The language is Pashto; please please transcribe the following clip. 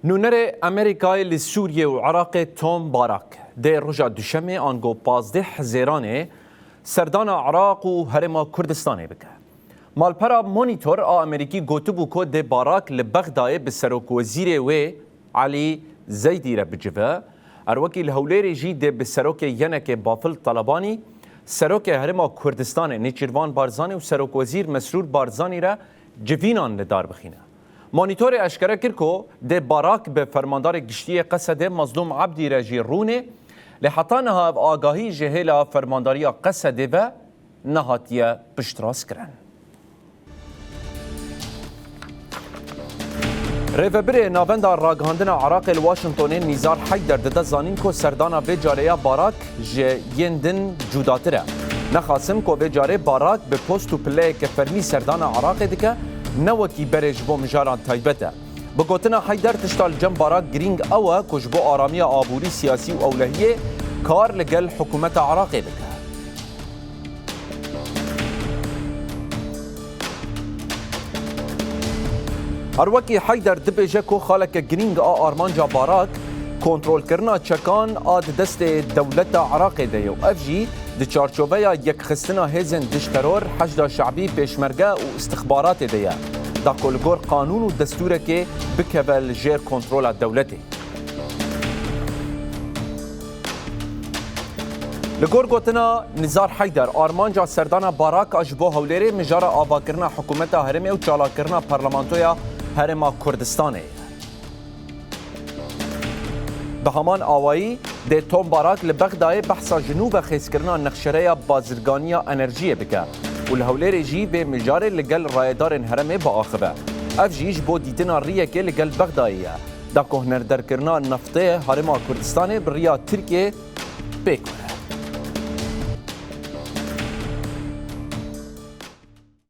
نونر امریکای لسوریه و عراق توم باراک ده رجا دوشمه آنگو 15 زیرانه سردان عراق و هرما کردستانه بکه. مالپرا مونیتور امریکی گوتو بو که ده باراک لبغدای به سروک وزیر و علی زیدی را بجوه اروکی الهولیر جی ده به سروک ینک بافل طلبانی سروک هرما کردستانه نیچیروان بارزانی و سروک وزیر مسرور بارزانی را جوینان ندار بخینه. مانیتور اشکره کرد که ده باراک به فرماندار گشتی قصد مظلوم عبدی رجی رونه لحتا نها آگاهی جهیل فرمانداری قصد و نهاتیه پشتراس کرن. ریوبر ناوند راگهاندن عراق الواشنطونی نیزار حیدر داده زانین که سردانا به جاره باراک یندن جوداتره. نخاسم که به جاره باراک به پست و پله که فرمی سردانا عراق دیگه نوکی برج بو مجاران تایبته. بگوتنا حیدر تشتال جم باراک گرینگ اوه کش بو آرامی آبوری سیاسی و اولهیه کار لگل حکومت عراق بکه. هر وکی حیدر دبیجه که خالک گرینگ آرمانجا باراک کنترول کرنا چکان آد دست دولت عراق دیو افجی دی چارچوبه یک خستنا هزن دشترور حشد شعبی پیشمرگه و استخبارات دیه دا کلگور قانون و دستوره که بکبل جیر کنترول دولتی. لگور گوتنا نزار حیدر آرمانجا سردان باراک اجبو هولیره مجارا آبا کرنا حکومت هرمه و چالا کرنا پارلمانتویا هرما کردستانه. به همان آوایی ده توم باراک لبغدای بحثا جنوب خیز کرنا نقشره بازرگانی انرژی بکه و لهولیر جی به مجار لگل رایدار هرمه با آخبه. اف جیش بو دیدنا ریه که لگل بغداییه. دا کهنر در کرنا نفته هرما کردستانه بریا ترکیه بکن.